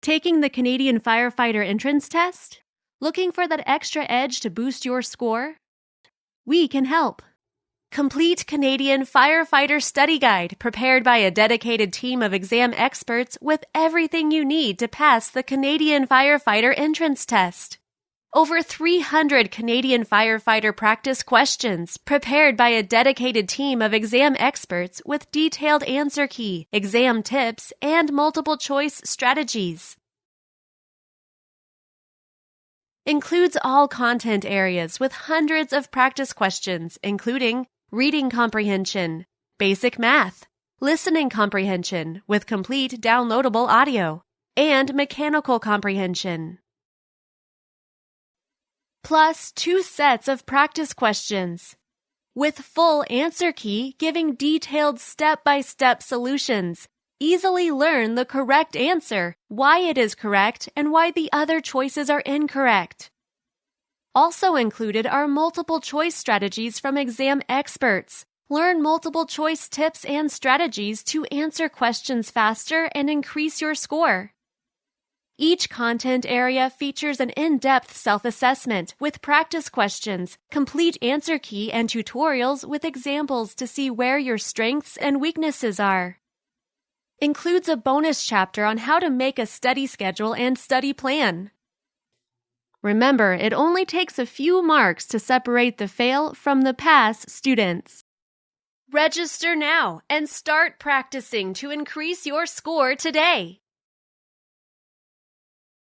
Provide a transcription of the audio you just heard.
Taking the Canadian Firefighter Entrance Test? Looking for that extra edge to boost your score? We can help. Complete Canadian Firefighter Study Guide prepared by a dedicated team of exam experts with everything you need to pass the Canadian Firefighter Entrance Test. Over 300 Canadian firefighter practice questions prepared by a dedicated team of exam experts with detailed answer key, exam tips, and multiple choice strategies. Includes all content areas with hundreds of practice questions, including reading comprehension, basic math, listening comprehension with complete downloadable audio, and mechanical comprehension. Plus 2 sets of practice questions with full answer key giving detailed step-by-step solutions. Easily learn the correct answer, why it is correct, and why the other choices are incorrect. Also included are multiple choice strategies from exam experts. Learn multiple choice tips and strategies to answer questions faster and increase your score. Each content area features an in-depth self-assessment with practice questions, complete answer key, and tutorials with examples to see where your strengths and weaknesses are. Includes a bonus chapter on how to make a study schedule and study plan. Remember, it only takes a few marks to separate the fail from the pass students. Register now and start practicing to increase your score today.